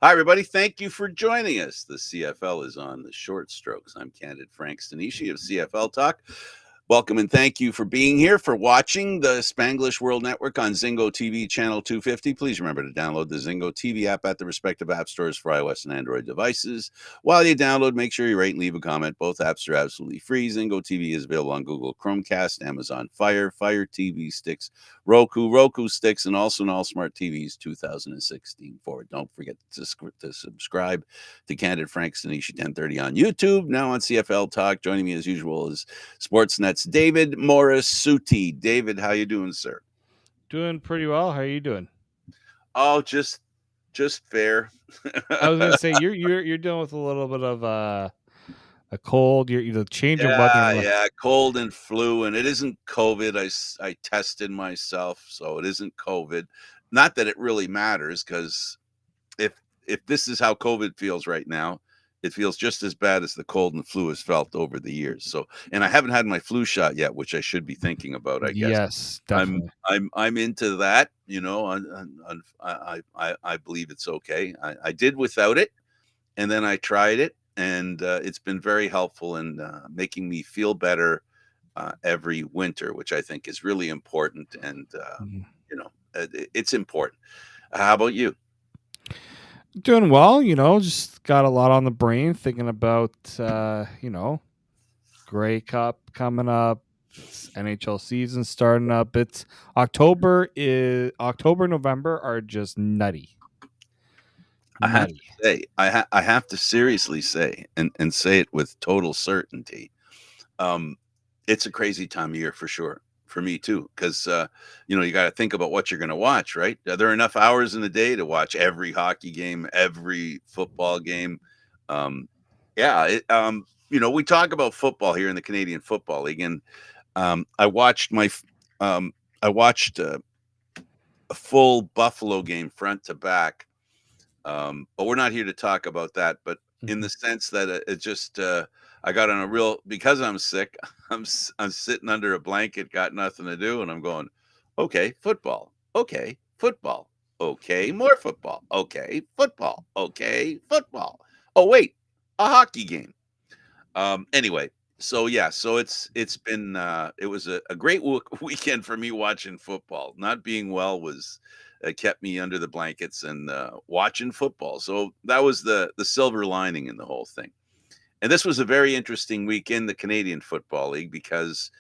Hi, everybody. Thank you for joining us. The CFL is on the short strokes. I'm Candid Frank Stanisci of CFL Talk. Welcome and thank you for being here, for watching the Spanglish World Network on Zingo TV channel 250. Please remember to download the Zingo TV app at the respective app stores for iOS and Android devices. While you download, make sure you rate and leave a comment. Both apps are absolutely free. Zingo TV is available on Google Chromecast, Amazon Fire, Fire TV sticks, Roku sticks, and also on all smart TVs 2016 forward. Don't forget to subscribe to Candid Frank Stanisci 1030 on YouTube. Now on CFL Talk, joining me as usual is Sportsnet's David Morassutti. David, how you doing, sir? Doing pretty well. How are you doing? Oh, just fair. I was gonna say you're dealing with a little bit of a cold. You're the change of weather. Yeah, cold and flu, and it isn't COVID. I tested myself, so it isn't COVID. Not that it really matters, because if this is how COVID feels right now, it feels just as bad as the cold and flu has felt over the years. So, and I haven't had my flu shot yet, which I should be thinking about, I guess. Yes, definitely. I'm into that, I believe it's okay. I did without it, and then I tried it, and it's been very helpful in making me feel better every winter, which I think is really important. And it's important. How about you? Doing well. Just got a lot on the brain thinking about Grey Cup coming up. It's NHL season starting up. It's October, November are just nutty. I have to say, I have to seriously say, and say it with total certainty, it's a crazy time of year for sure. For me too, because you got to think about what you're going to watch, right? Are there enough hours in the day to watch every hockey game, every football game? Yeah, we talk about football here in the Canadian Football League, and I watched I watched a full Buffalo game front to back. But we're not here to talk about that. But in the sense that it just, I got on a real, because I'm sick. I'm sitting under a blanket, got nothing to do, and I'm going, okay, football, okay, football, okay, more football, okay, football, okay, football. Oh wait, a hockey game. Anyway, so yeah, so it's been it was a great weekend for me watching football. Not being well was kept me under the blankets and watching football. So that was the silver lining in the whole thing. And this was a very interesting week in the Canadian Football League, because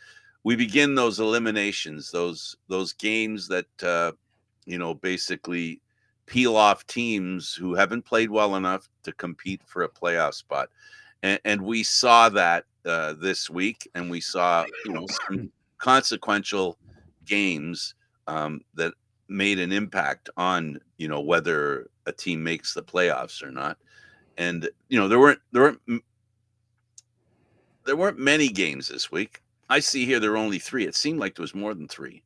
we begin those eliminations, those games that basically peel off teams who haven't played well enough to compete for a playoff spot. And we saw that this week, and we saw some consequential games that made an impact on whether a team makes the playoffs or not. And there weren't many games this week. I see here there were only 3. It seemed like there was more than 3.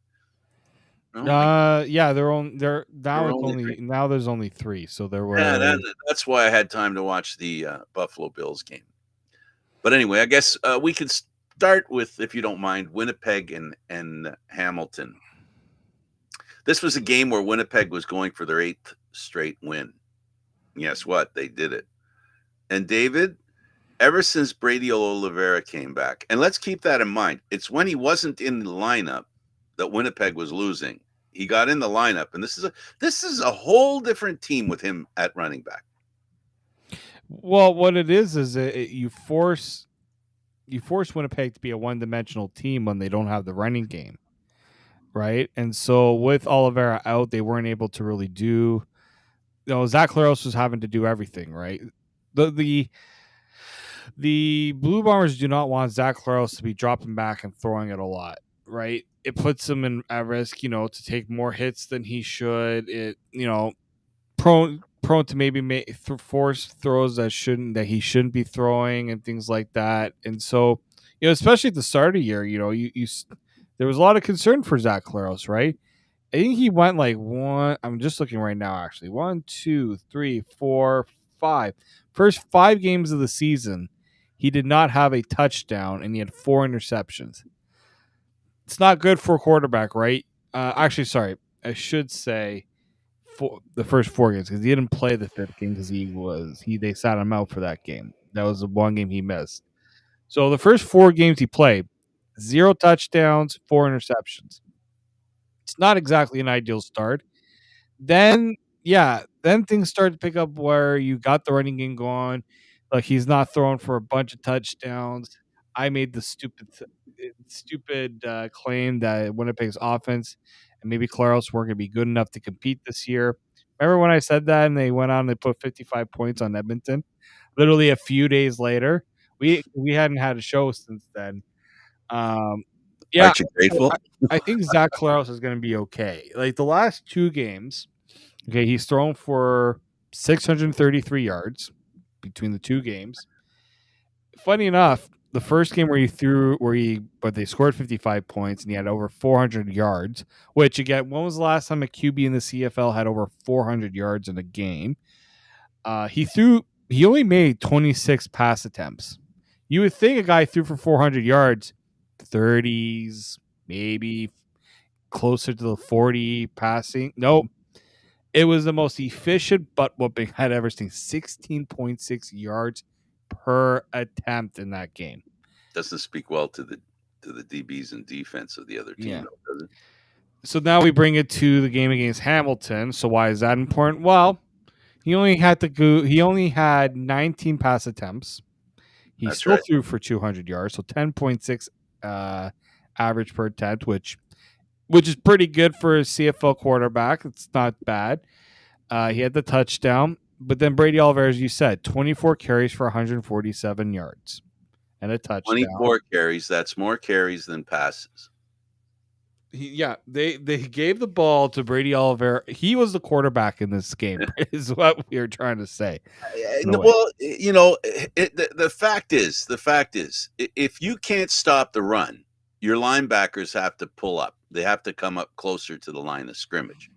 No, Yeah, they're there now were it's only 3. only now there's only 3. So there Yeah, were that's why I had time to watch the Buffalo Bills game. But anyway, I guess we could start with, if you don't mind, Winnipeg and Hamilton. This was a game where Winnipeg was going for their 8th straight win. Guess what? They did it. And David, ever since Brady Oliveira came back, and let's keep that in mind, it's when he wasn't in the lineup that Winnipeg was losing. He got in the lineup, and this is a whole different team with him at running back. Well, what it is you force Winnipeg to be a one-dimensional team when they don't have the running game, right? And so with Oliveira out, they weren't able to really do. Zach Claros was having to do everything, right? The Blue Bombers do not want Zach Claros to be dropping back and throwing it a lot, right? It puts him at risk, to take more hits than he should. It, prone to maybe force throws that he shouldn't be throwing and things like that. And so, especially at the start of the year, there was a lot of concern for Zach Claros, right? I think he went like one. I'm just looking right now, actually. 1, 2, 3, 4, 5. First 5 games of the season, he did not have a touchdown, and he had 4 interceptions. It's not good for a quarterback, right? Actually, sorry, I should say the first 4 games because he didn't play the fifth game because they sat him out for that game. That was the one game he missed. So the first 4 games he played, 0 touchdowns, 4 interceptions. It's not exactly an ideal start. Then then things start to pick up where you got the running game going. Like he's not throwing for a bunch of touchdowns. I made the stupid claim that Winnipeg's offense and maybe Claros weren't going to be good enough to compete this year. Remember when I said that and they went on and they put 55 points on Edmonton? Literally a few days later, we hadn't had a show since then. Um, yeah, Aren't you so grateful? I think Zach Claros is going to be okay. Like the last 2 games, okay, he's thrown for 633 yards between the 2 games. Funny enough, the first game but they scored 55 points and he had over 400 yards, which again, when was the last time a QB in the CFL had over 400 yards in a game? He only made 26 pass attempts. You would think a guy threw for 400 yards, 30s, maybe closer to the 40 passing. Nope. It was the most efficient butt whooping I'd ever seen. 16.6 yards per attempt in that game. Doesn't speak well to the DBs and defense of the other team, Yeah. though, does it? So now we bring it to the game against Hamilton. So why is that important? Well, he only had 19 pass attempts. He That's still right. threw for 200 yards, so 10.6 average per attempt, which is pretty good for a CFL quarterback. It's not bad. He had the touchdown, but then Brady Oliver, as you said, 24 carries for 147 yards and a touchdown. 24 carries. That's more carries than passes. They gave the ball to Brady Oliver. He was the quarterback in this game, is what we were trying to say. Well, the fact is, if you can't stop the run, your linebackers have to pull up. They have to come up closer to the line of scrimmage.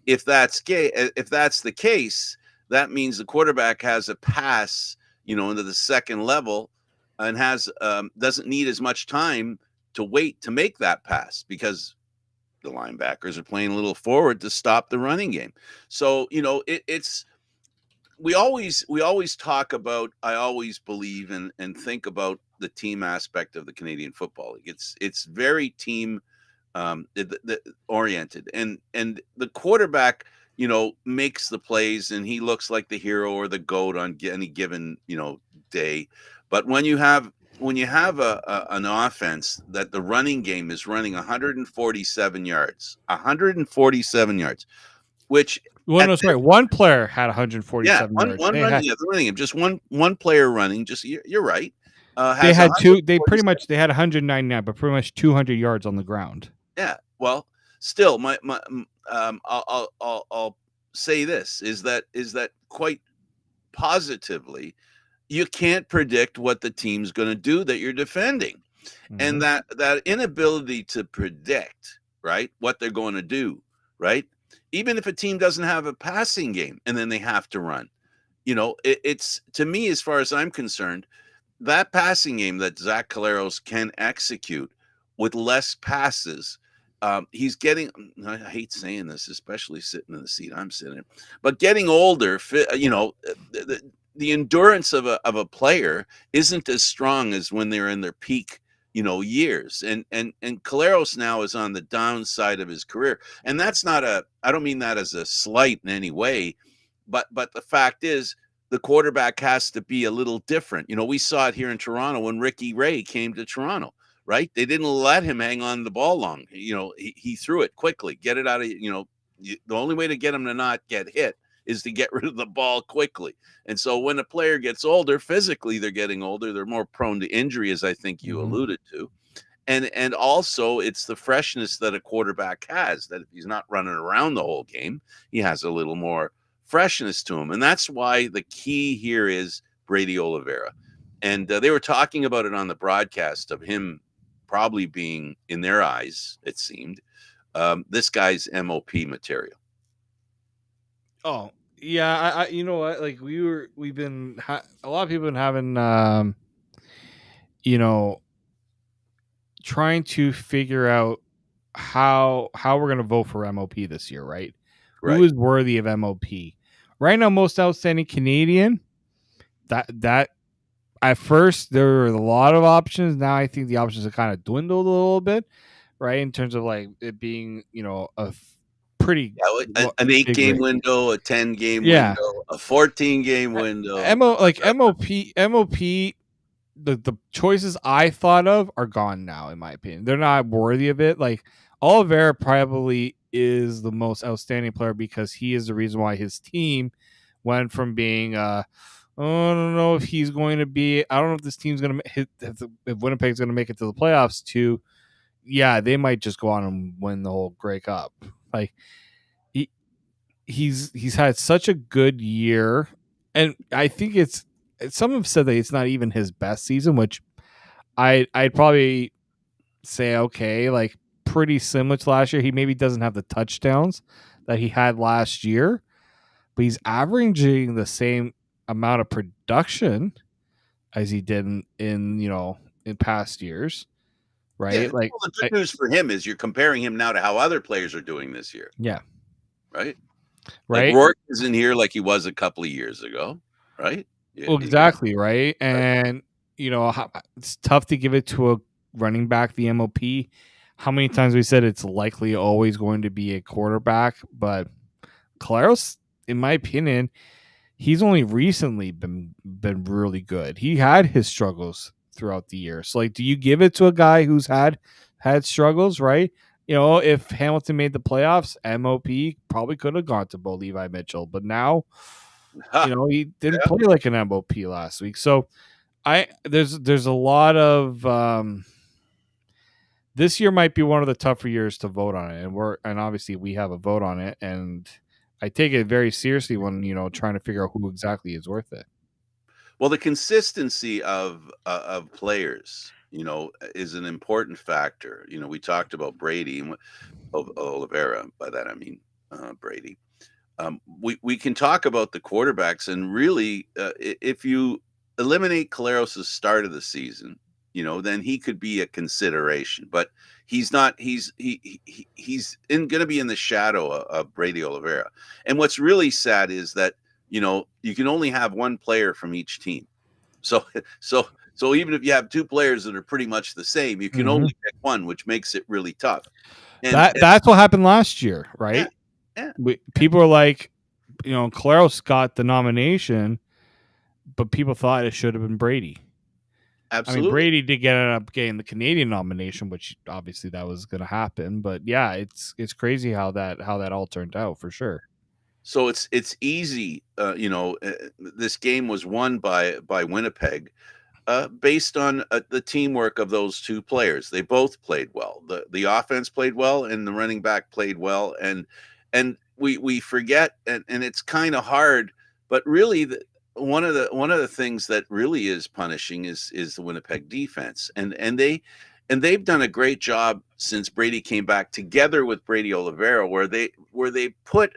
If that's the case, that means the quarterback has a pass, into the second level, and doesn't need as much time to wait to make that pass because the linebackers are playing a little forward to stop the running game. So it's we always talk about. I always believe and think about the team aspect of the Canadian Football League. It's very team oriented, and the quarterback makes the plays and he looks like the hero or the goat on any given day. But when you have an offense that the running game is running 147 yards, which Well, no, sorry. One player had 147 one yards. one running, the running game, just one player running. Just you're right. They Has had two. They 147. had 199, but pretty much 200 yards on the ground. Yeah. Well, still, I'll say this is that quite positively, you can't predict what the team's going to do that you're defending, and that inability to predict, right, what they're going to do, right, even if a team doesn't have a passing game and then they have to run, it's to me, as far as I'm concerned, that passing game that Zach Collaros can execute with less passes. He's getting, I hate saying this, especially sitting in the seat I'm sitting in, but getting older, the endurance of a player isn't as strong as when they're in their peak, years. And Collaros now is on the downside of his career. And that's I don't mean that as a slight in any way, but the fact is, the quarterback has to be a little different. We saw it here in Toronto when Ricky Ray came to Toronto, right? They didn't let him hang on to the ball long. He threw it quickly, get it out of, the only way to get him to not get hit is to get rid of the ball quickly. And so when a player gets older, physically, they're getting older, they're more prone to injury, as I think you alluded to. And also it's the freshness that a quarterback has, that if he's not running around the whole game, he has a little more freshness to him. And that's why the key here is Brady Oliveira. And they were talking about it on the broadcast of him probably being, in their eyes, it seemed, this guy's MOP material. Oh, yeah. I you know what? Like we've been a lot of people have been having trying to figure out how we're gonna vote for MOP this year, right? Who Right. is worthy of MOP? Right now, most outstanding Canadian. That at first there were a lot of options. Now I think the options have kind of dwindled a little bit, right? In terms of like it being, a pretty Yeah, an 8 big game rate. window, a 10 game Yeah, window, a 14 game window. MOP. The choices I thought of are gone now, in my opinion. They're not worthy of it. Like Oliveira probably is the most outstanding player because he is the reason why his team went from being oh, I don't know if he's going to be. I don't know if this team's going to hit. If Winnipeg's going to make it to the playoffs. To yeah, they might just go on and win the whole Grey Cup. Like he he's had such a good year, and I think it's. Some have said that it's not even his best season, which I'd probably say okay, like pretty similar to last year. He maybe doesn't have the touchdowns that he had last year, but he's averaging the same amount of production as he did in past years, Yeah, right? Like, well, the good news for him is you're comparing him now to how other players are doing this year, yeah, right? Like right, Rourke isn't here like he was a couple of years ago, right? Yeah, well, you got exactly, right, right. and it's tough to give it to a running back the MOP. How many times we said it's likely always going to be a quarterback, but Claros, in my opinion, he's only recently been really good. He had his struggles throughout the year. So like, do you give it to a guy who's had struggles, right? If Hamilton made the playoffs, MOP probably could have gone to Bo Levi Mitchell, but now, Ha, he didn't yeah. play like an MOP last week. So there's a lot of this year might be one of the tougher years to vote on it, and obviously we have a vote on it, and I take it very seriously when trying to figure out who exactly is worth it. Well, the consistency of players, is an important factor. We talked about Brady and Oliveira. By that I mean Brady. We can talk about the quarterbacks, and really, if you eliminate Caleros's start of the season, then he could be a consideration. But he's not. He's going to be in the shadow of Brady Oliveira. And what's really sad is that you can only have one player from each team. So so even if you have two players that are pretty much the same, you can Mm-hmm. only pick one, which makes it really tough. And That's what happened last year, yeah, right? yeah, People are like, Claros got the nomination, but people thought it should have been Brady. I mean, absolutely. Brady did get end up getting the Canadian nomination, which obviously that was going to happen. But yeah, it's crazy how that all turned out for sure. So it's easy. This game was won by Winnipeg, based on the teamwork of those two players. They both played well. The offense played well, and the running back played well. And we forget, and it's kind of hard, but really one of the things that really is punishing is the Winnipeg defense, and they've done a great job since Brady came back, together with Brady Oliveira, where they put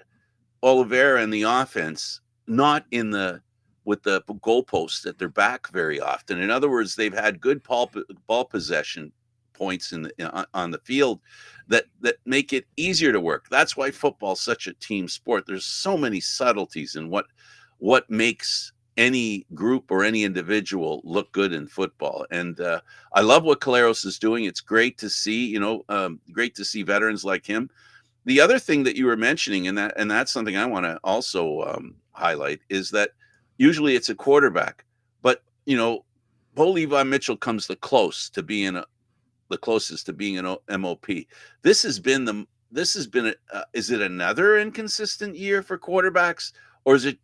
Oliveira in the offense, not in the with the goalposts at their back very often. In other words, they've had good ball possession points on the field that make it easier to work. That's why football's such a team sport. There's so many subtleties in what makes any group or any individual look good in football. And I love what Caleros is doing. It's great to see, great to see veterans like him. The other thing that you were mentioning, and that's something I want to also highlight, is that usually it's a quarterback, but Bo Levi Mitchell comes the closest to being an MOP. Is it another inconsistent year for quarterbacks, or is it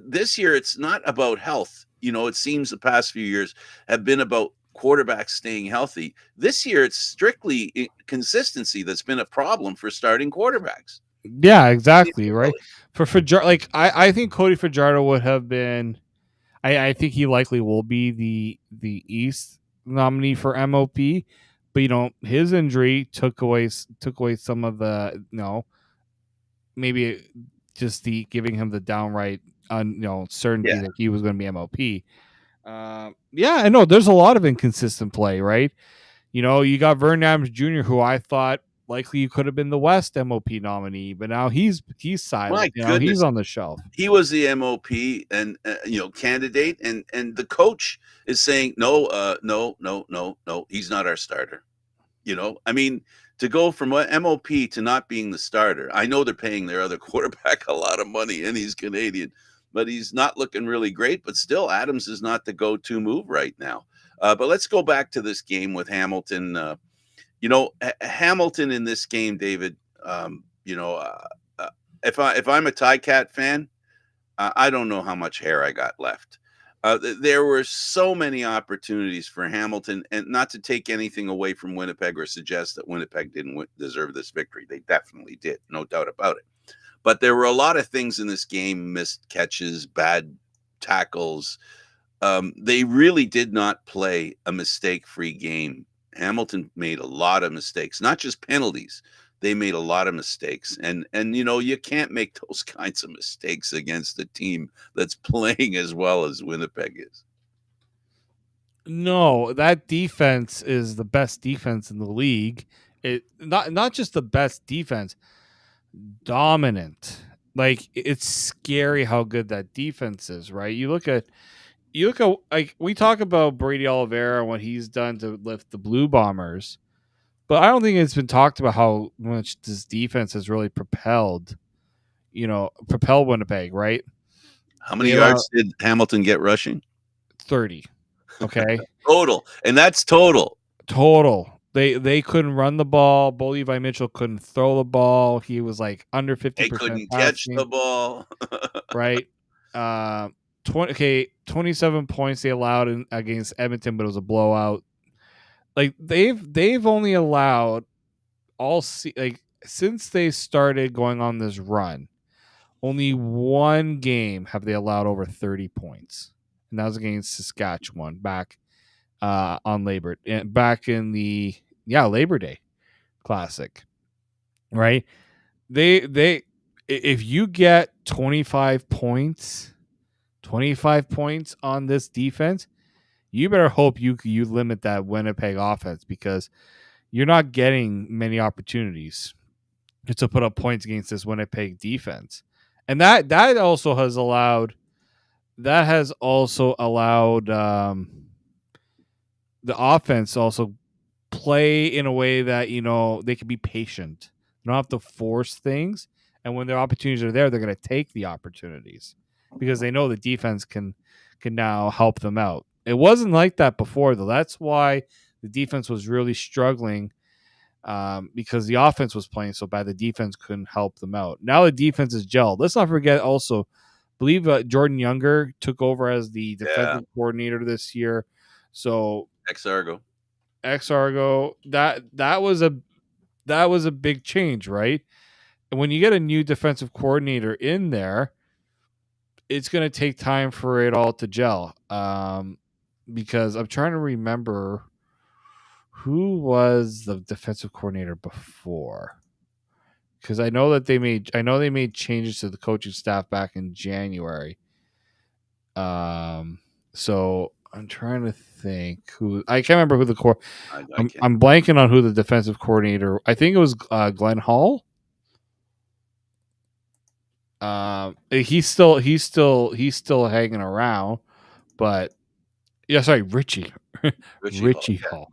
this year? It's not about health. It seems the past few years have been about quarterbacks staying healthy. This year, it's strictly consistency that's been a problem for starting quarterbacks. Yeah, exactly. Right. Really. For Fajardo, like I think Cody Fajardo would have been. I think he likely will be the East nominee for MOP, but his injury took away some of the maybe just the giving him the downright certainty Yeah. that he was going to be MOP. Yeah, I know there's a lot of inconsistent play, right? You got Vern Adams Jr., who I thought likely you could have been the West MOP nominee, but now he's My silent. He's goodness. on the shelf. He was the MOP and candidate, and the coach is saying no, no, no, no, no. He's not our starter. I mean, to go from MOP to not being the starter. I know they're paying their other quarterback a lot of money, and he's Canadian, but he's not looking really great. But still, Adams is not the go-to move right now. But let's go back to this game with Hamilton. Hamilton in this game, David. Um, you know, uh, if I'm a Cat fan, I don't know how much hair I got left. There were so many opportunities for Hamilton, and not to take anything away from Winnipeg or suggest that Winnipeg didn't deserve this victory. They definitely did, no doubt about it. But there were a lot of things in this game: missed catches, bad tackles. They really did not play a mistake-free game. Hamilton made a lot of mistakes, not just penalties. They made a lot of mistakes, and you can't make those kinds of mistakes against a team that's playing as well as Winnipeg is. No, that defense is the best defense in the league. It not just the best defense, dominant. Like it's scary how good that defense is, right? You look at like we talk about Brady Oliveira and what he's done to lift the Blue Bombers, but I don't think it's been talked about how much this defense has really propel Winnipeg, right? How many They allow yards did Hamilton get rushing? 30. Okay. Total, and that's total. Total. They couldn't run the ball. Bo Levi Mitchell couldn't throw the ball. He was like under They 50% couldn't catch the passing, ball. right? 27 points they allowed against Edmonton, but it was a blowout. Like they've only allowed since they started going on this run, only one game have they allowed over 30 points. And that was against Saskatchewan back on back in the Labor Day Classic, right? They if you get 25 points on this defense, you better hope you limit that Winnipeg offense because you're not getting many opportunities to put up points against this Winnipeg defense. And that also has allowed the offense also play in a way that they can be patient. They don't have to force things, and when their opportunities are there, they're going to take the opportunities because they know the defense can now help them out. It wasn't like that before, though. That's why the defense was really struggling because the offense was playing so bad. The defense couldn't help them out. Now the defense is gelled. Let's not forget also, I believe Jordan Younger took over as the Yeah, defensive coordinator this year. So ex-Argo. ex-Argo, that was a big change, right? And when you get a new defensive coordinator in there, it's going to take time for it all to gel. Because I'm trying to remember who was the defensive coordinator before. Because I know they made changes to the coaching staff back in January. So I'm trying to think who I can't remember who the core. I can't. I'm blanking on who the defensive coordinator. I think it was Glenn Hall. He's still hanging around, but yeah, sorry, Richie, Richie Hall. Richie Yeah, Hall,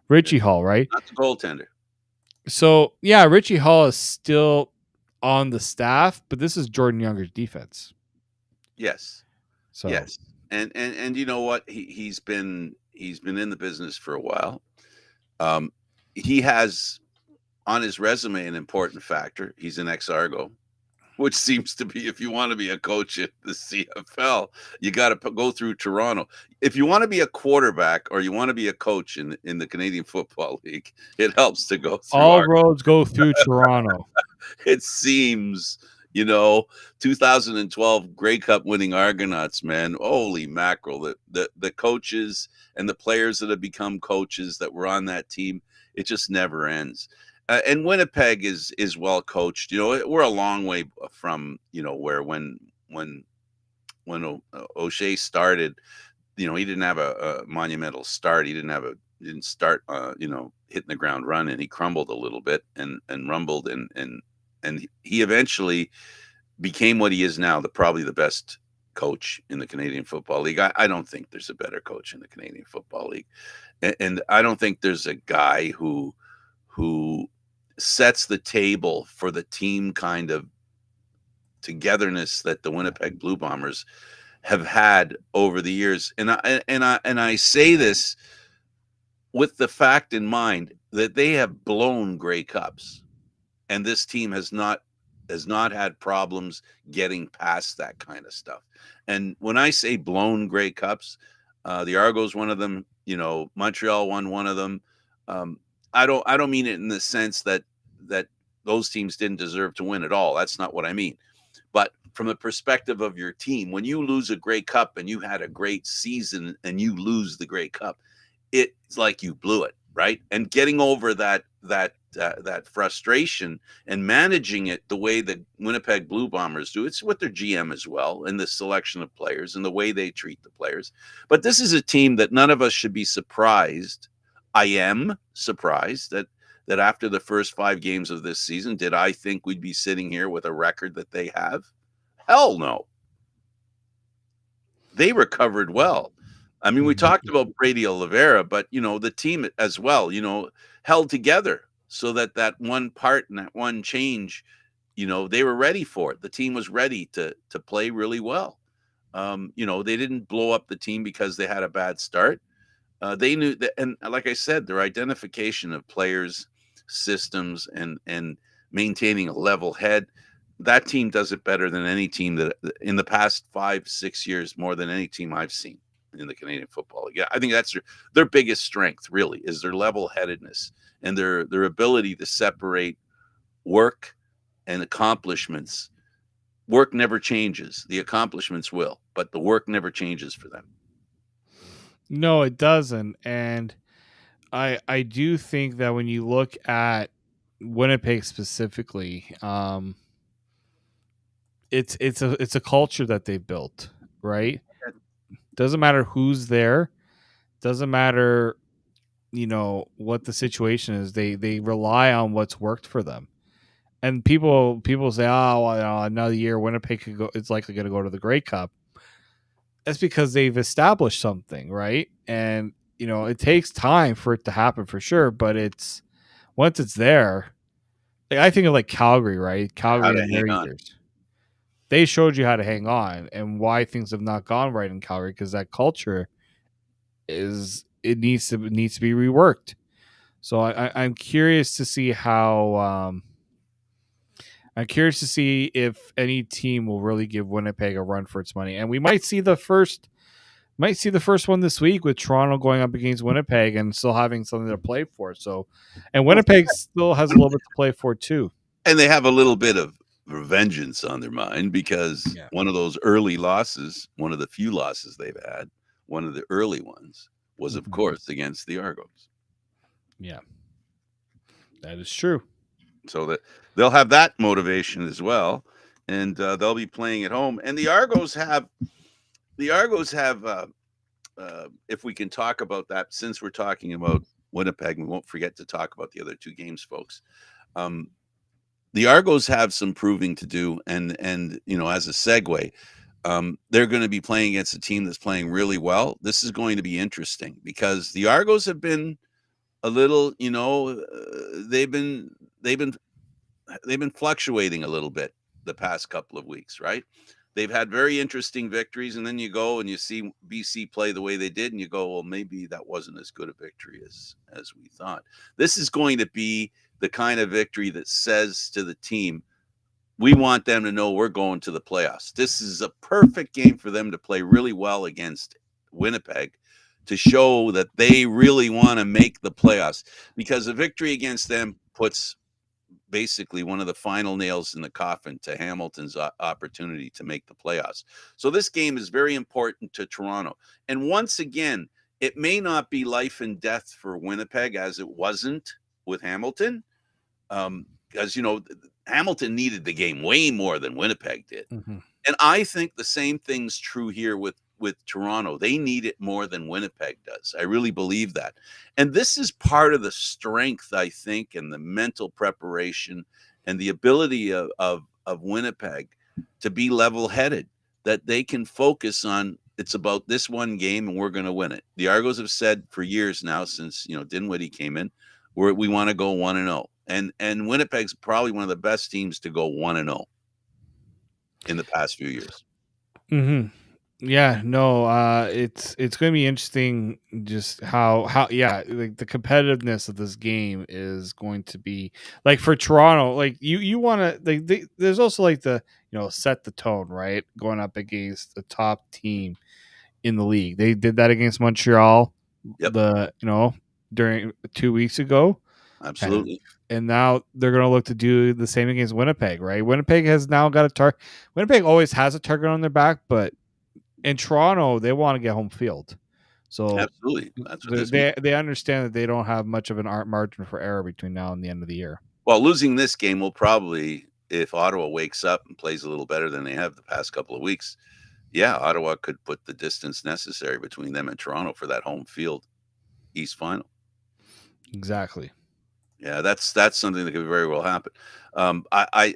Richie Hall, right? not the goaltender. So yeah, Richie Hall is still on the staff, but this is Jordan Younger's defense. Yes. So Yes. And you know what? He's been in the business for a while. He has on his resume an important factor. He's an ex-Argo, which seems to be if you want to be a coach at the CFL, you got to go through Toronto. If you want to be a quarterback or you want to be a coach in the Canadian Football League, it helps to go through all our. roads go through Toronto. It seems, 2012 Grey Cup winning Argonauts, man. Holy mackerel. The coaches and the players that have become coaches that were on that team, it just never ends. And Winnipeg is well coached. We're a long way from, where when O'Shea started, he didn't have a monumental start. He didn't start, hitting the ground running. He crumbled a little bit and rumbled, and he eventually became what he is now, probably the best coach in the Canadian Football League. I don't think there's a better coach in the Canadian Football League, and I don't think there's a guy who sets the table for the team kind of togetherness that the Winnipeg Blue Bombers have had over the years. And I say this with the fact in mind that they have blown Grey Cups, and this team has not had problems getting past that kind of stuff. And when I say blown Grey Cups, the Argos one of them, Montreal won one of them. Um, I don't mean it in the sense that those teams didn't deserve to win at all. That's not what I mean. But from the perspective of your team, when you lose a Grey Cup and you had a great season and you lose the Grey Cup, it's like you blew it, right? And getting over that frustration and managing it the way the Winnipeg Blue Bombers do. It's with their GM as well, and the selection of players and the way they treat the players. But this is a team that none of us should be surprised. I am surprised that after the first 5 games of this season, did I think we'd be sitting here with a record that they have? Hell no. They recovered well. I mean, we talked about Brady Oliveira, but the team as well, held together so that one part and that one change, they were ready for it. The team was ready to play really well. They didn't blow up the team because they had a bad start. They knew that, and like I said, their identification of players, systems, and maintaining a level head. That team does it better than any team that in the past 5-6 years, more than any team I've seen in the Canadian Football League. Yeah, I think that's their biggest strength, really, is their level-headedness and their ability to separate work and accomplishments. Work never changes. The accomplishments will, but the work never changes for them. No, it doesn't. And I do think that when you look at Winnipeg specifically, it's a culture that they built, right? Doesn't matter who's there, doesn't matter what the situation is. They rely on what's worked for them. And people say, oh, well, another year Winnipeg could go. It's likely going to go to the Grey Cup. That's because they've established something, right? And it takes time for it to happen for sure. But it's once it's there, like I think of like Calgary, right? How Calgary to in hang their on. years, they showed you how to hang on and why things have not gone right in Calgary because that culture needs to be reworked. So I'm curious to see how. I'm curious to see if any team will really give Winnipeg a run for its money, and we might see the first one this week with Toronto going up against Winnipeg and still having something to play for. So, and Well, Winnipeg still has a little bit to play for too. and they have a little bit of vengeance on their mind because Yeah. one of those early losses, one of the few losses they've had, one of the early ones was, of Mhm. course, against the Argos. Yeah, that is true. So that they'll have that motivation as well, and they'll be playing at home. And the Argos have. If we can talk about that, since we're talking about Winnipeg, we won't forget to talk about the other 2 games, folks. Um, the Argos have some proving to do, and as a segue, they're going to be playing against a team that's playing really well. This is going to be interesting because the Argos have been a little, they've been fluctuating a little bit the past couple of weeks, right? They've had very interesting victories, and then you go and you see BC play the way they did, and you go, well, maybe that wasn't as good a victory as we thought. This is going to be the kind of victory that says to the team, we want them to know we're going to the playoffs. This is a perfect game for them to play really well against Winnipeg to show that they really want to make the playoffs, because a victory against them puts basically one of the final nails in the coffin to Hamilton's opportunity to make the playoffs. So this game is very important to Toronto. And once again, it may not be life and death for Winnipeg as it wasn't with Hamilton. Because, Hamilton needed the game way more than Winnipeg did. Mhm. And I think the same thing's true here with with Toronto. They need it more than Winnipeg does. I really believe that. And this is part of the strength, I think, and the mental preparation and the ability of Winnipeg to be level headed, that they can focus on it's about this one game and we're going to win it. The Argos have said for years now, since Dinwiddie came in, we want to go 1-0. And Winnipeg's probably one of the best teams to go 1-0 in the past few years. Mm-hmm. Yeah, no, it's going to be interesting just how yeah, like the competitiveness of this game is going to be like for Toronto, like you want to there's also like the set the tone, right? Going up against a top team in the league. They did that against Montreal Yep, during 2 weeks ago. And absolutely. and now they're going to look to do the same against Winnipeg, right? Winnipeg has now got a target. Winnipeg always has a target on their back, but in Toronto, they want to get home field. So Absolutely. That's what they this means. they understand that they don't have much of an art margin for error between now and the end of the year. Well, losing this game will probably, if Ottawa wakes up and plays a little better than they have the past couple of weeks, yeah, Ottawa could put the distance necessary between them and Toronto for that home field East final. Exactly. Yeah, that's something that could very well happen. I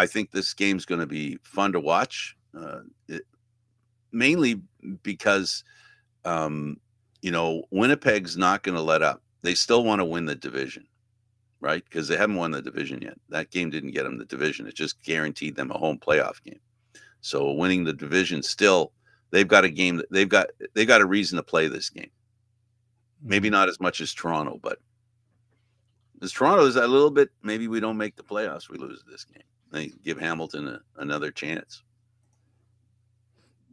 think this game's going to be fun to watch, mainly because Winnipeg's not going to let up. They still want to win the division, right? Because they haven't won the division yet. That game didn't get them the division. It just guaranteed them a home playoff game. So winning the division still, they've got a game that they've got a reason to play this game. Maybe not as much as Toronto, but as Toronto is a little bit. Maybe we don't make the playoffs. We lose this game. They give Hamilton another chance.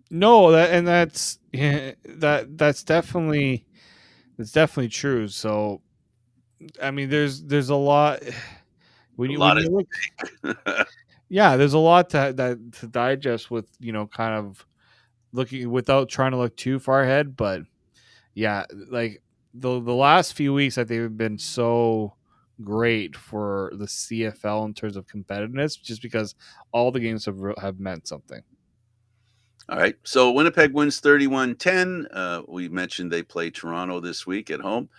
No, that's yeah, that's definitely true. So I mean, there's a lot A when lot you look. of Yeah, there's a lot to digest with kind of looking without trying to look too far ahead, but yeah, like the last few weeks, I think have been so great for the CFL in terms of competitiveness, just because all the games have meant something. All right. So Winnipeg wins 31-10. We mentioned they play Toronto this week at home.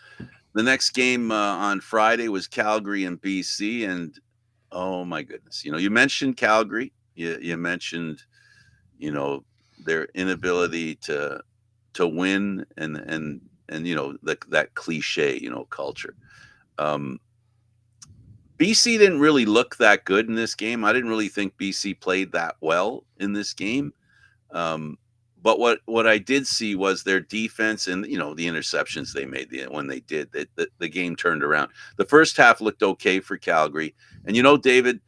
The next game on Friday was Calgary and BC. And oh my goodness, you mentioned Calgary. You mentioned, you know, their inability to win and that cliche, culture. Um, BC didn't really look that good in this game. I didn't really think BC played that well in this game. Um, but what I did see was their defense and the interceptions they made when they did the game turned around. The first half looked okay for Calgary, and David,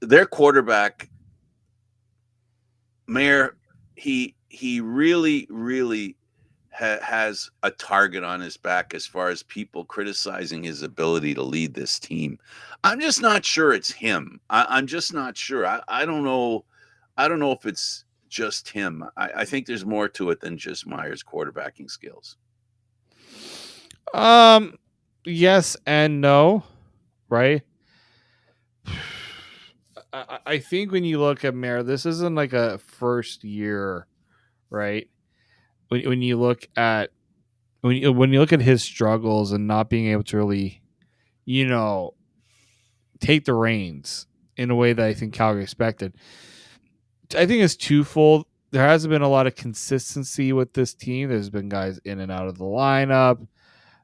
their quarterback Mayor, he really has a target on his back as far as people criticizing his ability to lead this team. I'm just not sure it's him. I'm just not sure. I don't know. I don't know if it's just him. I think there's more to it than just Meyer's quarterbacking skills. Um, yes and no, right? I think when you look at Mayor, this isn't like a first year, right? When you look at when you look at his struggles and not being able to really, you know, take the reins in a way that I think Calgary expected. I think it's twofold. There hasn't been a lot of consistency with this team. There's been guys in and out of the lineup.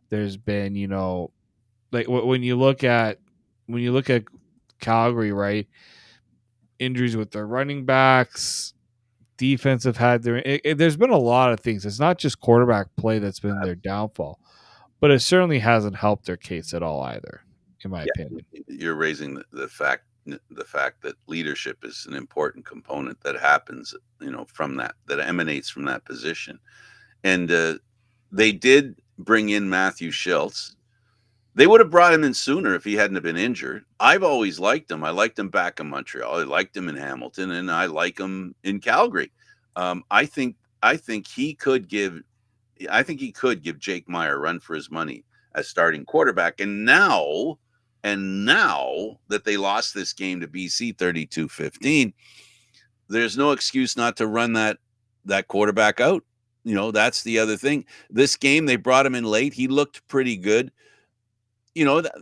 There's been, like when you look at Calgary, right? Injuries with their running backs, defense have had there's been a lot of things. It's not just quarterback play that's been their downfall, but it certainly hasn't helped their case at all either, in my Yeah, opinion. you're raising the fact that leadership is an important component that happens, from that emanates from that position. And they did bring in Matthew Schultz. They would have brought him in sooner if he hadn't have been injured. I've always liked him. I liked him back in Montreal. I liked him in Hamilton, and I like him in Calgary. I think I think he could give I think he could give Jake Meyer a run for his money as starting quarterback. And now that they lost this game to BC 32-15, there's no excuse not to run that that quarterback out. That's the other thing. This game, they brought him in late. He looked pretty good.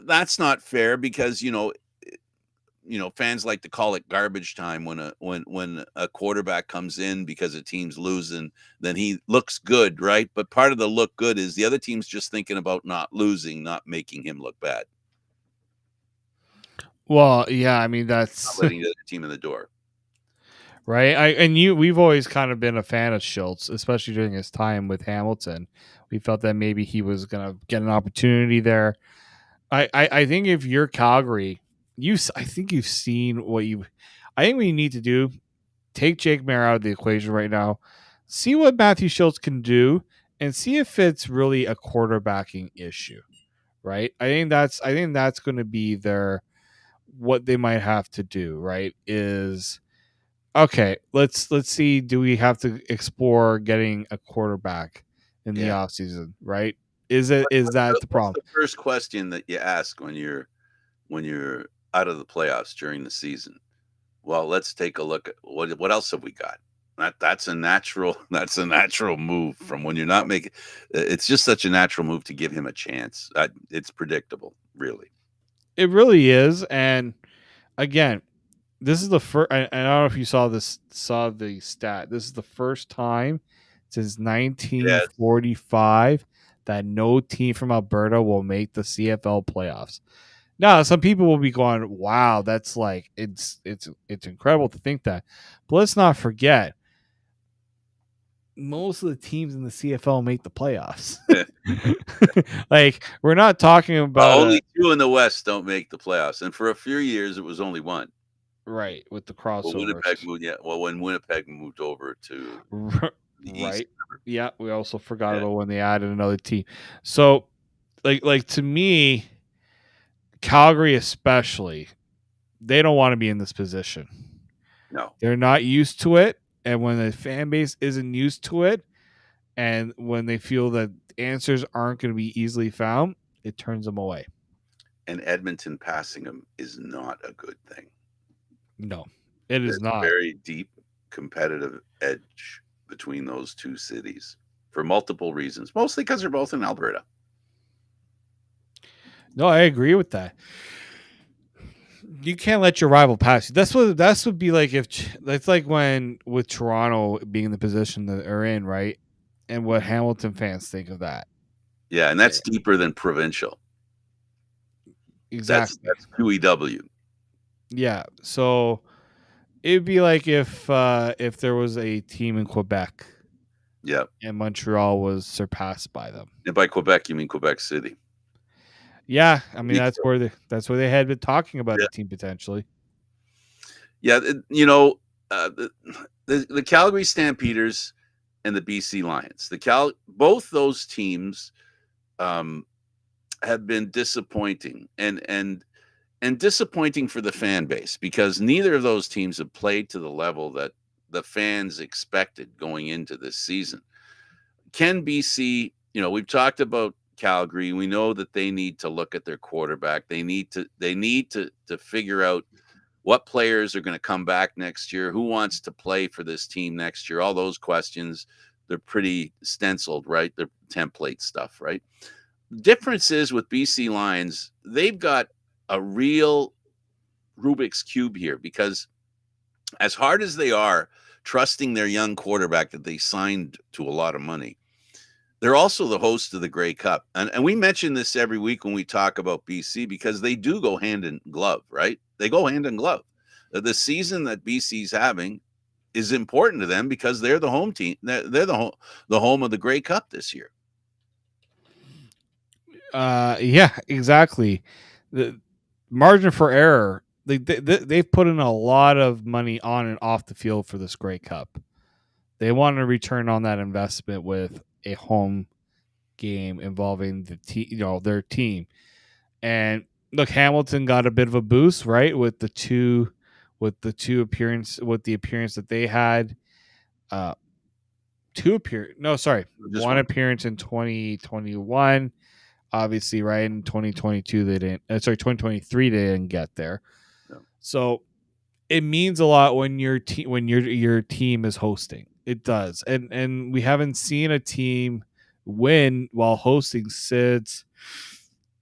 That's not fair because fans like to call it garbage time when a quarterback comes in because a team's losing, then he looks good, right? But part of the look good is the other team's just thinking about not losing, not making him look bad, Well, yeah, I mean not that's letting the other team in the door. right. We've always kind of been a fan of Schultz, especially during his time with Hamilton. We felt that maybe he was going to get an opportunity there. I think if you're Calgary, I think you've seen what you. I think what you need to do, take Jake Mayer out of the equation right now, see what Matthew Schultz can do, and see if it's really a quarterbacking issue. Right. I think that's going to be their what they might have to do. Right. Is okay, let's see. Do we have to explore getting a quarterback in the Yeah. offseason, right? Is that the What's problem? the first question that you ask when you're out of the playoffs during the season? Well, let's take a look at what else have we got. That's a natural that's a natural move from when you're not making. It's just such a natural move to give him a chance. It's predictable, really. It really is. And again, this is the first. I don't know if you saw the stat. This is the first time since Yes, 1945 that no team from Alberta will make the CFL playoffs. Now, some people will be going, "Wow, that's like it's incredible to think that." But let's not forget, most of the teams in the CFL make the playoffs. Like we're not talking about only a two in the West don't make the playoffs, and for a few years it was only one. right with the Well, crossovers. Winnipeg moved. Yeah, well, when Winnipeg moved over to the East. Right. Yeah, we also forgot Yeah, about when they added another team. So, like to me, Calgary especially, they don't want to be in this position. no, They're not used to it, and when the fan base isn't used to it, and when they feel that answers aren't going to be easily found, it turns them away. and Edmonton passing them is not a good thing. No, it is There's a not. very deep competitive edge between those two cities for multiple reasons, mostly because they're both in Alberta. No, I agree with that. You can't let your rival pass you. That's would be like if that's like when with Toronto being in the position that they're in, right? And what Hamilton fans think of that. Yeah, and Yeah, that's deeper than provincial. That's exactly. that's QEW. Yeah. So it'd be like if there was a team in Quebec Yeah, and Montreal was surpassed by them. and by Quebec you mean Quebec City. Yeah, I mean Be that's where they had been talking about Yeah, a team potentially. yeah. The Calgary Stampeders and the BC Lions. Both those teams um, have been disappointing and disappointing for the fan base because neither of those teams have played to the level that the fans expected going into this season. Can BC, we've talked about Calgary. We know that they need to look at their quarterback. They need to figure out what players are going to come back next year, who wants to play for this team next year. All those questions, they're pretty stenciled, right? They're template stuff, right? Difference is with BC Lions, they've got a real Rubik's cube here because as hard as they are trusting their young quarterback that they signed to a lot of money, they're also the host of the Grey Cup. And we mention this every week when we talk about BC because they do go hand in glove, right? They go hand in glove. The season that BC's having is important to them because they're the home team. They're the home of the Grey Cup this year. Yeah, exactly. The margin for error. They've put in a lot of money on and off the field for this Grey Cup. They want to return on that investment with a home game involving their team. And look, Hamilton got a bit of a boost, right, with the appearance that they had. Uh, Just one one. appearance in 2021. Obviously, right in 2022 they didn't. 2023 they didn't get there. No. So it means a lot when your team is hosting. It does, and we haven't seen a team win while hosting since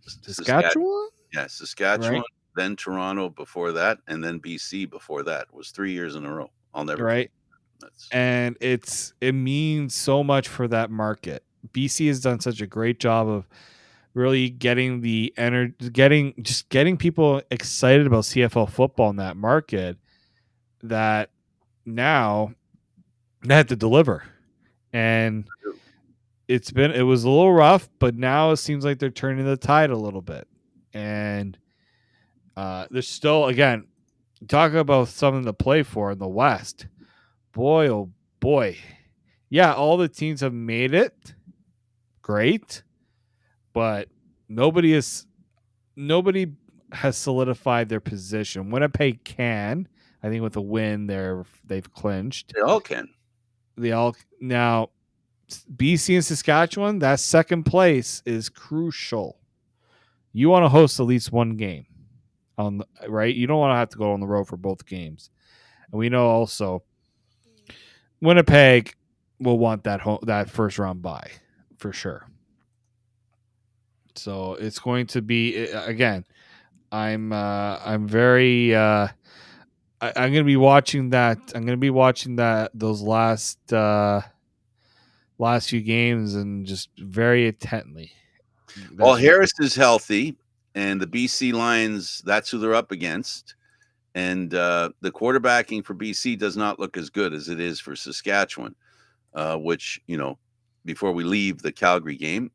Saskatchewan, Saskatchewan, yeah, Saskatchewan, right? then Toronto before that, and then BC before that. It was 3 years in a row. I'll never forget. Right, That's and it means so much for that market. BC has done such a great job of really getting the energy, getting people excited about CFL football in that market. That now they have to deliver, and true. it was a little rough, but now it seems like they're turning the tide a little bit, and there's still, again, talk about something to play for in the West. Boy, oh boy, yeah, all the teams have made it great, but nobody is nobody has solidified their position. Winnipeg can, I think, with a win, they've clinched. They all can. They all now BC and Saskatchewan. That second place is crucial. You want to host at least one game right. You don't want to have to go on the road for both games. And we know also Winnipeg will want that first round bye for sure. So it's going to be, again. I'm very. I'm going to be watching that. I'm going to be watching those last few games and just very intently. Well, That's for Harris is healthy, and the BC Lions, that's who they're up against. And the quarterbacking for BC does not look as good as it is for Saskatchewan, which, before we leave the Calgary game,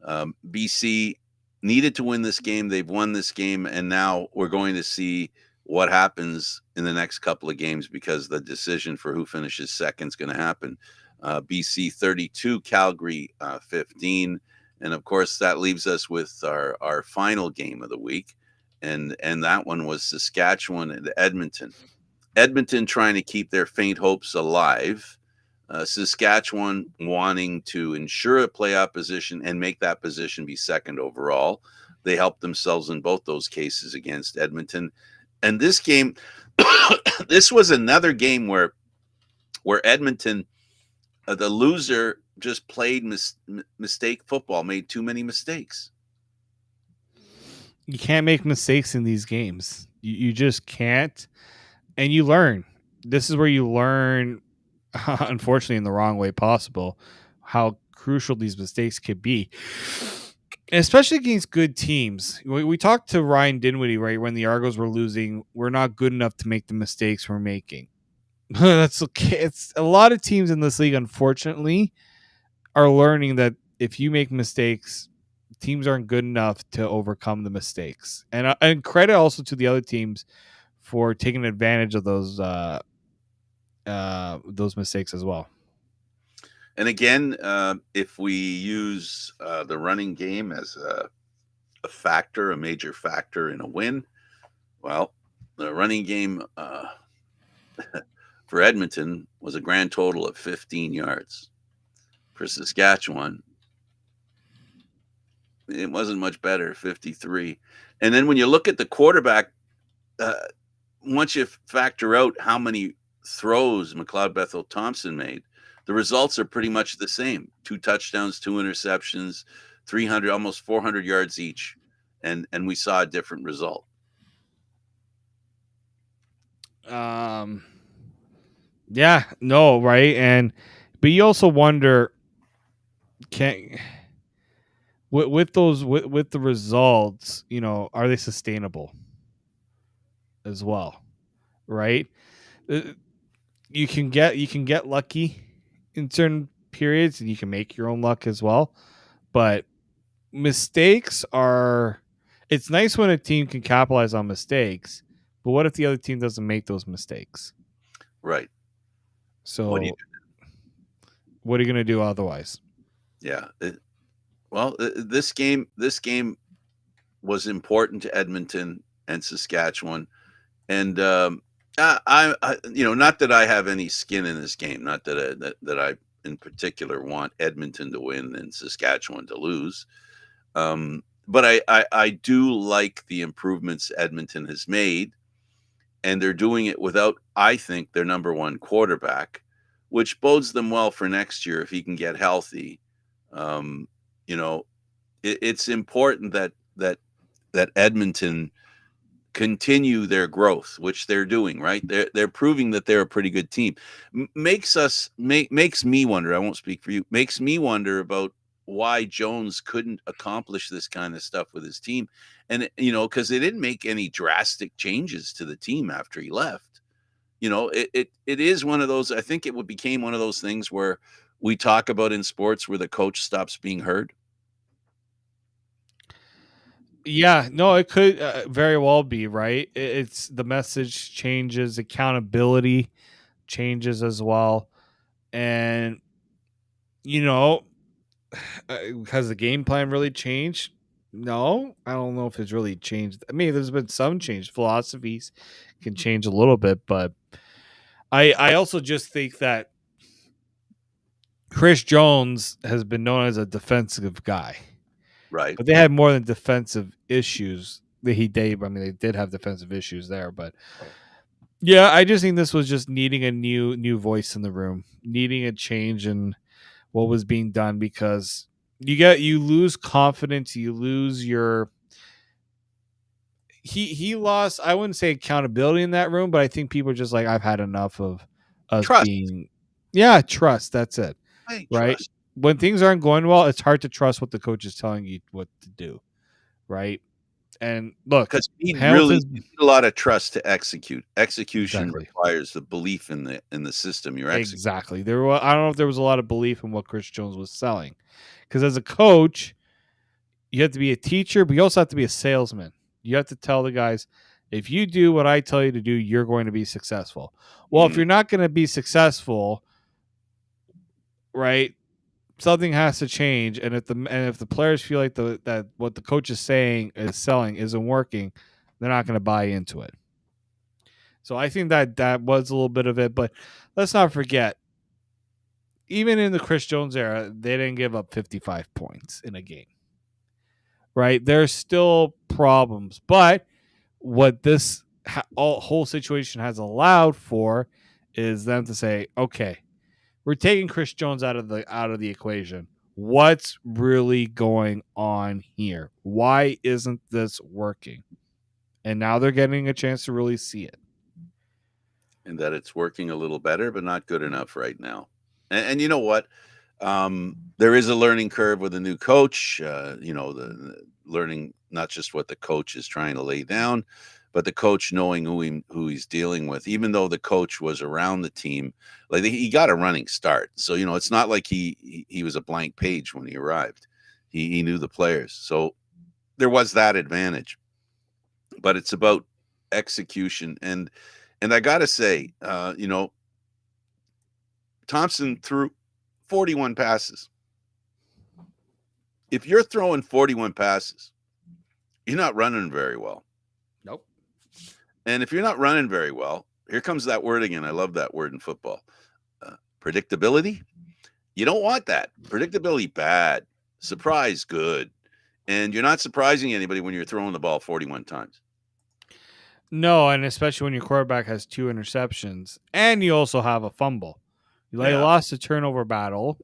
BC needed to win this game. They've won this game, and now we're going to see what happens in the next couple of games because the decision for who finishes second is going to happen. BC 32, Calgary 15. And of course, that leaves us with our final game of the week. And that one was Saskatchewan and Edmonton. Edmonton trying to keep their faint hopes alive. Saskatchewan wanting to ensure a playoff position and make that position be second overall. They helped themselves in both those cases against Edmonton. And this game, this was another game where Edmonton, the loser, just played mistake football, made too many mistakes. You can't make mistakes in these games. You just can't, and you learn. This is where you learn, unfortunately, in the wrong way possible, how crucial these mistakes could be, especially against good teams. We talked to Ryan Dinwiddie right when the Argos were losing. We're not good enough to make the mistakes we're making. That's okay. It's a lot of teams in this league, unfortunately, are learning that if you make mistakes, teams aren't good enough to overcome the mistakes. And credit also to the other teams for taking advantage of those mistakes as well. And again, if we use the running game as a factor, a major factor in a win, well, the running game for Edmonton was a grand total of 15 yards. For Saskatchewan, it wasn't much better, 53. And then when you look at the quarterback, uh, once you factor out how many throws McLeod Bethel Thompson made, the results are pretty much the same: 2 touchdowns, 2 interceptions, 300, almost 400 yards each, and we saw a different result. Yeah, no, right, but you also wonder, can with the results, are they sustainable as well, right? Uh, you can get lucky in certain periods, and you can make your own luck as well, but mistakes are it's nice when a team can capitalize on mistakes, but what if the other team doesn't make those mistakes? Right. What do you So what are you going to do otherwise? Yeah. Well, this game was important to Edmonton and Saskatchewan. And not that I have any skin in this game, not that I in particular want Edmonton to win and Saskatchewan to lose. But I do like the improvements Edmonton has made, and they're doing it without, I think, their number one quarterback, which bodes them well for next year if he can get healthy. Um, you know, it's important that Edmonton continue their growth, which they're doing. Right, they're proving that they're a pretty good team. Makes me wonder. I won't speak for you. Makes me wonder about why Jones couldn't accomplish this kind of stuff with his team, and because they didn't make any drastic changes to the team after he left. It is one of those. I think it would became one of those things where we talk about in sports where the coach stops being heard. Yeah, no, it could very well be right. It's the message changes, accountability changes as well, and you know, has the game plan really changed? No, I don't know if it's really changed. I mean, there's been some change. Philosophies can change a little bit, but I also just think that Chris Jones has been known as a defensive guy, Right. but they had more than defensive issues that he did. I mean, they did have defensive issues there, but yeah, I just think this was just needing a new voice in the room, needing a change in what was being done because you lose confidence, you lose your he lost, I wouldn't say accountability in that room, but I think people are just like, I've had enough of us Trust. being, yeah, trust. That's it. Hey, Right. trust. When things aren't going well, it's hard to trust what the coach is telling you what to do. Right. And look, Because Hamilton's you need a lot of trust to execute. Execution exactly. requires the belief in the system you're executing. Exactly. I don't know if there was a lot of belief in what Chris Jones was selling. Because as a coach, you have to be a teacher, but you also have to be a salesman. You have to tell the guys, if you do what I tell you to do, you're going to be successful. Well, if Mhm. you're not going to be successful, right? Something has to change, and if the players feel like that what the coach is saying is selling isn't working, they're not going to buy into it. So I think that was a little bit of it, but let's not forget, even in the Chris Jones era, they didn't give up 55 points in a game. Right? There's still problems, but what this whole situation has allowed for is them to say, okay, we're taking Chris Jones out of the equation. What's really going on here? Why isn't this working? And now they're getting a chance to really see it. And that it's working a little better, but not good enough right now. And you know what? There is a learning curve with a new coach. The learning not just what the coach is trying to lay down, but the coach knowing who he's dealing with. Even though the coach was around the team, like he got a running start, so it's not like he was a blank page when he arrived. He knew the players, so there was that advantage. But it's about execution, and I gotta say, Thompson threw 41 passes. If you're throwing 41 passes, you're not running very well. Nope. And if you're not running very well, here comes that word again. I love that word in football. Predictability. You don't want that. Predictability, bad. Surprise, good. And you're not surprising anybody when you're throwing the ball 41 times. No, and especially when your quarterback has 2 interceptions and you also have a fumble. You Yeah. lost a turnover battle,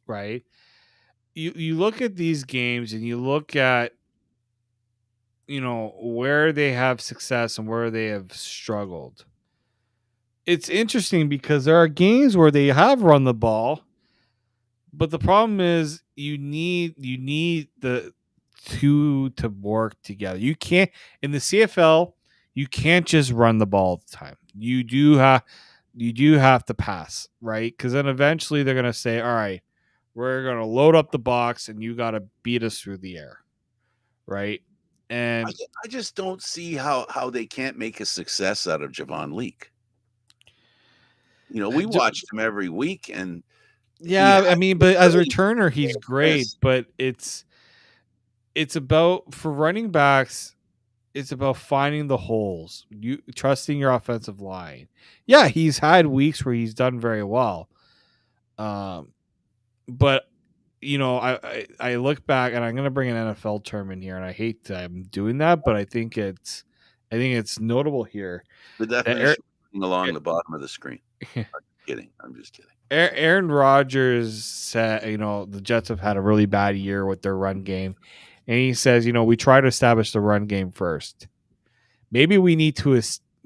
right? You look at these games and you look at where they have success and where they have struggled. It's interesting because there are games where they have run the ball, but the problem is you need the two to work together. You can't in the CFL, you can't just run the ball all the time. You do have to pass, right? Because then eventually they're gonna say, all right, we're gonna load up the box and you gotta beat us through the air. Right. I, And I just don't see how they can't make a success out of Javon Leake. We watched him every week, and he yeah, had I mean, the but as a ability returner, to he's great. miss. But it's about for running backs. It's about finding the holes. You trusting your offensive line. Yeah, he's had weeks where he's done very well. But I look back and I'm going to bring an NFL term in here, and I hate that I'm doing that, but I think I think it's notable here The that definition along the bottom of the screen. I'm kidding. I'm just kidding. Aaron Rodgers said, the Jets have had a really bad year with their run game. And he says, we try to establish the run game first. Maybe we need to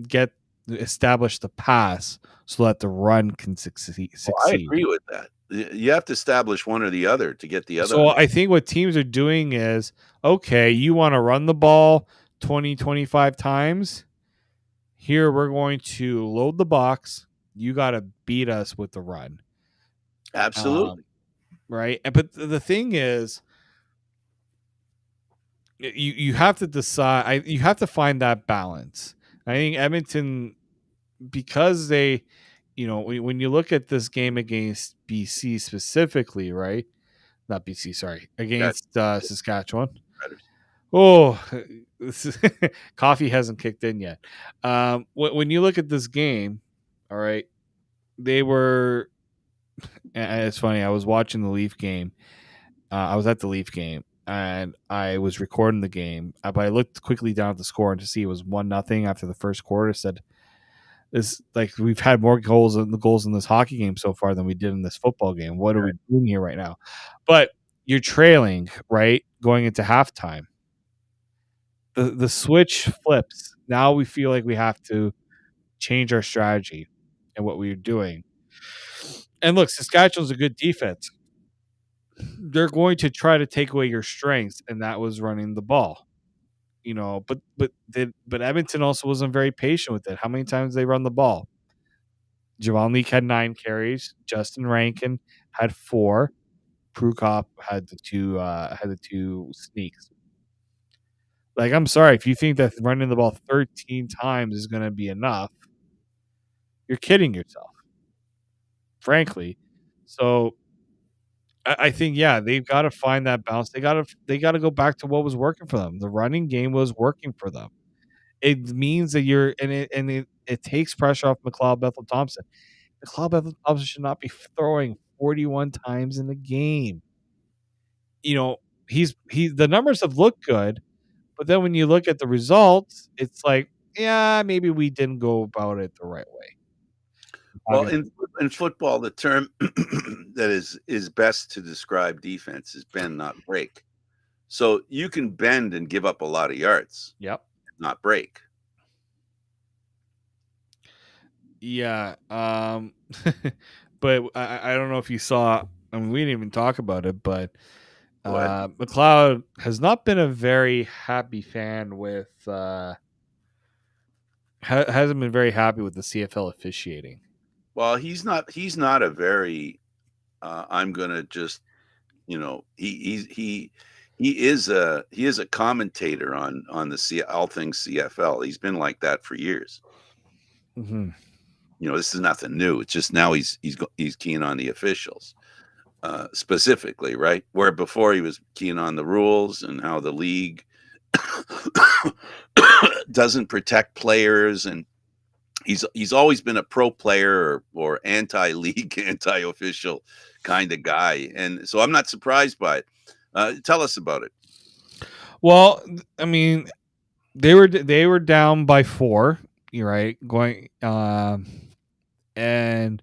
get establish the pass so that the run can Well, I succeed. agree with that. You have to establish one or the other to get the other So under. I think what teams are doing is, okay, you want to run the ball 20, 25 times. Here we're going to load the box. You got to beat us with the run. Absolutely. Right. But the thing is, you have to decide. You have to find that balance. I think Edmonton, because they, when you look at this game against BC specifically, right? Not BC, sorry, Got against Saskatchewan. Predators. Oh, coffee hasn't kicked in yet. When you look at this game, all right, they were. And it's funny. I was watching the Leaf game. I was at the Leaf game, and I was recording the game. But I looked quickly down at the score and to see it was 1-0 after the first quarter. Said, "This like we've had more goals in this hockey game so far than we did in this football game. What are we doing here right now?" But you're trailing, right, going into halftime. The switch flips. Now we feel like we have to change our strategy and what we're doing. And look, Saskatchewan's a good defense. They're going to try to take away your strengths, and that was running the ball. But Edmonton also wasn't very patient with it. How many times they run the ball? Javon Leake had 9 carries. Justin Rankin had 4. Prukop had the two sneaks. Like, I'm sorry, if you think that running the ball 13 times is going to be enough, you're kidding yourself, frankly. So I think, yeah, they've got to find that balance. They got to go back to what was working for them. The running game was working for them. It means that it takes pressure off McLeod Bethel Thompson. McLeod Bethel Thompson should not be throwing 41 times in the game. He's the numbers have looked good, but then when you look at the results, it's like, yeah, maybe we didn't go about it the right way. Well, in football, the term that is best to describe defense is bend, not break. So you can bend and give up a lot of yards, Yep. not break. Yeah. But I don't know if you saw. I mean, we didn't even talk about it, but McLeod has not been a very happy fan with. Hasn't been very happy with the CFL officiating. Well, he's not a very. I'm gonna just, he is a commentator on the all things CFL. He's been like that for years. Mm-hmm. This is nothing new. It's just now he's keen on the officials. Specifically, right? Where before he was keen on the rules and how the league doesn't protect players, and he's always been a pro player or anti-league, anti-official kind of guy, and so I'm not surprised by it. Tell us about it. Well, I mean, they were down by 4. You're right, going and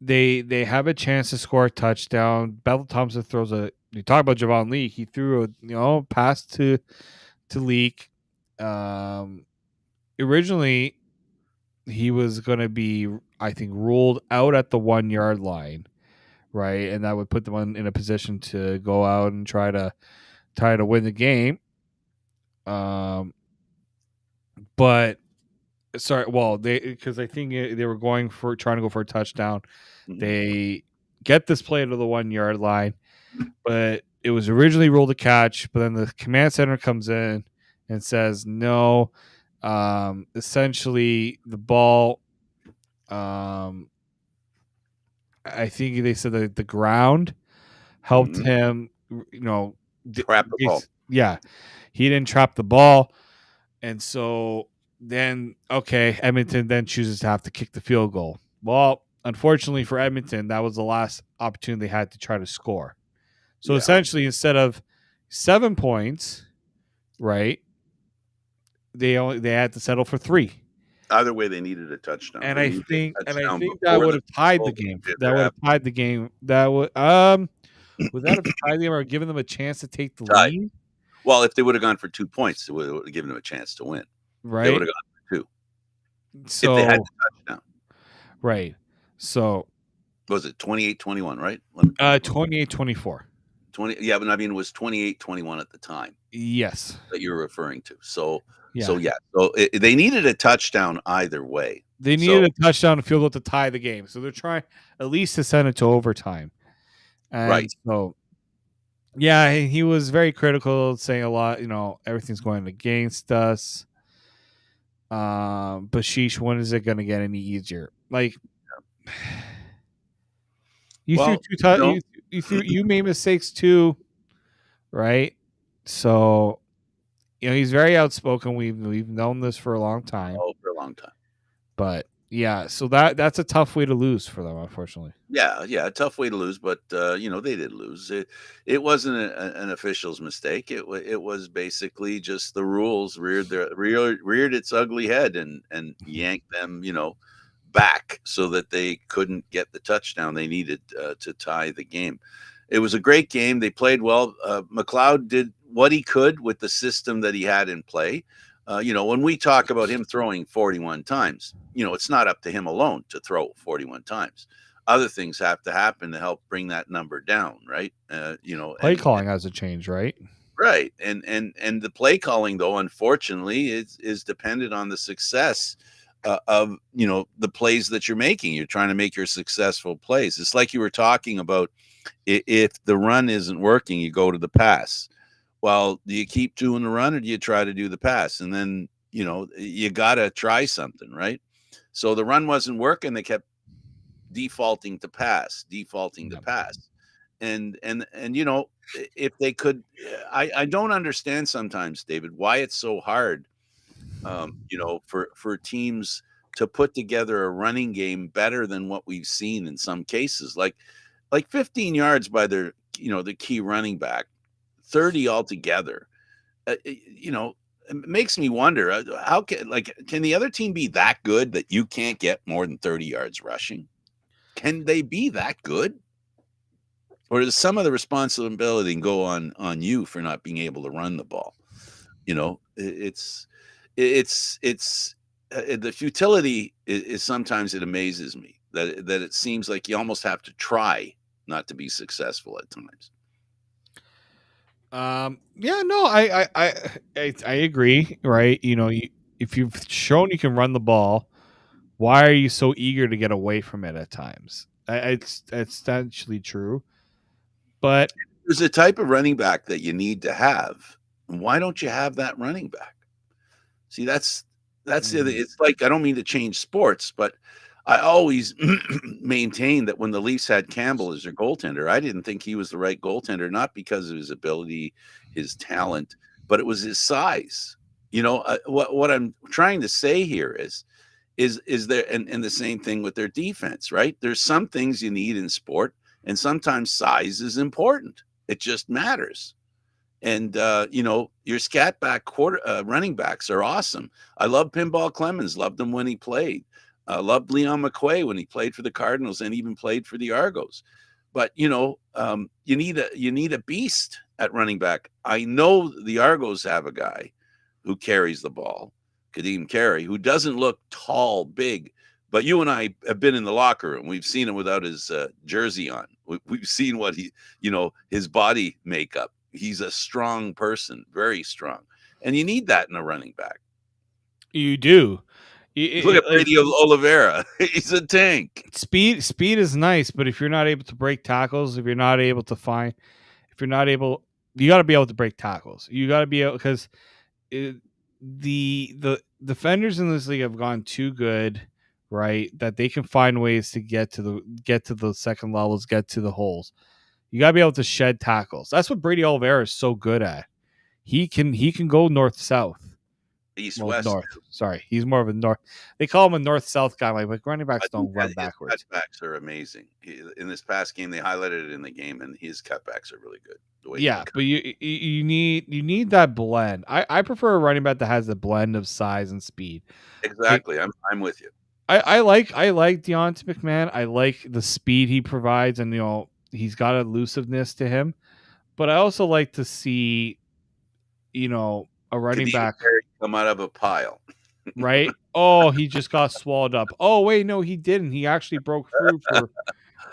they have a chance to score a touchdown. Bethel Thompson throws a. You talk about Javon Leake. He threw a pass to Leake. Originally, he was going to be, I think, ruled out at the 1-yard line, right, and that would put them in a position to go out and try to win the game. But sorry, well, because I think they were trying to go for a touchdown. Mm-hmm. They get this play to the 1-yard line, but it was originally ruled a catch. But then the command center comes in and says no. Essentially, the ball. I think they said that the ground helped him. Trap the ball. Yeah, he didn't trap the ball, and so then Edmonton then chooses to have to kick the field goal. Well, unfortunately for Edmonton, that was the last opportunity they had to try to score. So essentially, instead of 7 points, right, they had to settle for 3. Either way, they needed a touchdown. And They I needed think a and I touchdown think that before would the have tied the Colts game. did That their would half have tied the game. Would that have tied the game or given them a chance to take the tie. lead? Well, if they would have gone for 2 points, it would have given them a chance to win. They would Right? have gone for 2 if they had So the touchdown. right. So Was it 28-21, right? Let me 28-24. 20, yeah, but I mean, it was 28-21 at the time Yes. that you're referring to. So Yeah. yeah. So they needed a touchdown either way. They So, needed a touchdown to field goal to tie the game. So they're trying at least to send it to overtime. And right. so yeah, he was very critical, saying a lot, everything's going against us. But sheesh, when is it going to get any easier? Like, you threw Well, two, you made mistakes too, right? So, he's very outspoken. We've known this for a long time, oh, for a long time. but yeah, so that's a tough way to lose for them, unfortunately. Yeah, yeah, a tough way to lose, but, they did lose. It wasn't an official's mistake. It was basically just the rules reared its ugly head and yanked them, back so that they couldn't get the touchdown they needed, to tie the game. It was a great game. They played well. McLeod did what he could with the system that he had in play. When we talk about him throwing 41 times, it's not up to him alone to throw 41 times. Other things have to happen to help bring that number down, right? Play calling has to change, right? Right, and the play calling, though, unfortunately, is dependent on the success of the plays that you're making. You're trying to make your successful plays. It's like you were talking about. If the run isn't working, you go to the pass. Well, do you keep doing the run or do you try to do the pass? And then you got to try something, right? So the run wasn't working. They kept defaulting to pass, and if they could, I don't understand sometimes, David, why it's so hard, for teams to put together a running game better than what we've seen in some cases, like 15 yards by their the key running back, 30 altogether. It makes me wonder, how can the other team be that good that you can't get more than 30 yards rushing? Can they be that good? Or does some of the responsibility go on you for not being able to run the ball? It's the futility is sometimes it amazes me that it seems like you almost have to try not to be successful at times. Yeah, no, I agree, right? If you've shown you can run the ball, why are you so eager to get away from it at times? It's actually true, but There's a type of running back that you need to have. Why don't you have that running back? See, that's it. It's like, I don't mean to change sports, but I always maintain that when the Leafs had Campbell as their goaltender, I didn't think he was the right goaltender, not because of his ability, his talent, but it was his size. What I'm trying to say here is there, and the same thing with their defense, right? There's some things you need in sport, and sometimes size is important. It just matters. And your scat back running backs are awesome. I love Pinball Clemens, loved him when he played. Loved Leon McQuay when he played for the Cardinals and even played for the Argos. But you need a beast at running back. I know the Argos have a guy who carries the ball, Kadeem Carey, who doesn't look tall, big. But you and I have been in the locker room. We've seen him without his jersey on. We've seen what his body makeup. He's a strong person, very strong. And you need that in a running back. you do. Look at Brady Oliveira. He's a tank. Speed is nice, but if you're not able to break tackles, if you're not able, you got to be able to break tackles. You got to be able, because the defenders in this league have gone too good, right? That they can find ways to get to the second levels, get to the holes. You got to be able to shed tackles. That's what Brady Oliveira is so good at. He can go north south, East Well, West. north. Sorry, he's more of a north. They call him a north south guy. Like running I backs think don't that run his backwards. cutbacks are amazing. In this past game, they highlighted it in the game, and his cutbacks are really good. The way he can Yeah, cut. but you need that blend. I prefer a running back that has a blend of size and speed. Like Exactly. I'm with you. I like Deontay McMahon. I like the speed he provides, and he's got elusiveness to him. But I also like to see a running Canadian back, Perry come out of a pile. right? Oh, he just got swallowed up. Oh wait, no, he didn't. He actually broke through for,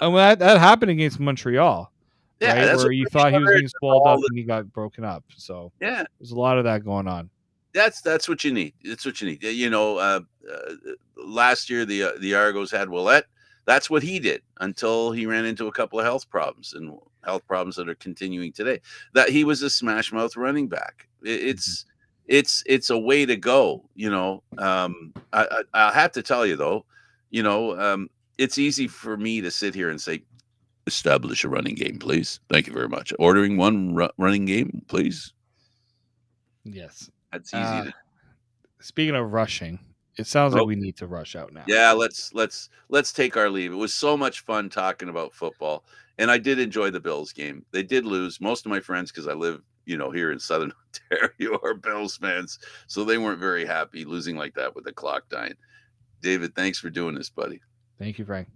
and that happened against Montreal, Yeah, right? that's Where what you British thought he was Leather being does swallowed all up the. and he got broken up. So Yeah, there's a lot of that going on. that's what you need. That's what you need. Last year the Argos had Willette. That's what he did until he ran into a couple of health problems and health problems that are continuing today. That he was a smash mouth running back. It's a way to go. I'll have to tell you though. It's easy for me to sit here and say, establish a running game, please. Thank you very much. Ordering one running game, please. Yes. That's easy Uh, to. Speaking of rushing, it sounds like Oh, we need to rush out now. yeah, let's take our leave. It was so much fun talking about football, and I did enjoy the Bills game. They did lose. Most of my friends, because I live, here in Southern Ontario, are Bills fans, so they weren't very happy losing like that with the clock dying. David, thanks for doing this, buddy. Thank you, Frank.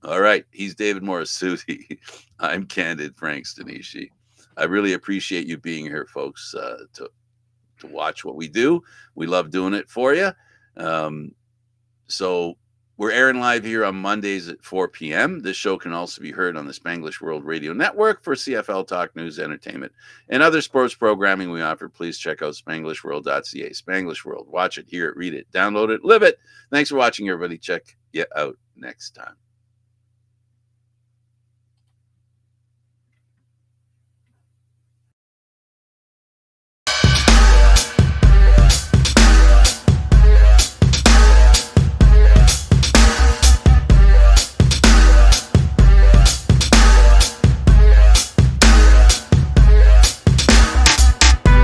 All right, he's David Morassutti. I'm Candid Frank Stanisci. I really appreciate you being here, folks, to watch what we do. We love doing it for you. Um, So we're airing live here on Mondays at 4 p.m. This show can also be heard on the Spanglish World Radio Network for CFL talk, news, entertainment, and other sports programming we offer. Please check out spanglishworld.ca. Spanglish World. Watch it, hear it, read it, download it, live it. Thanks for watching, everybody. Check you out next time.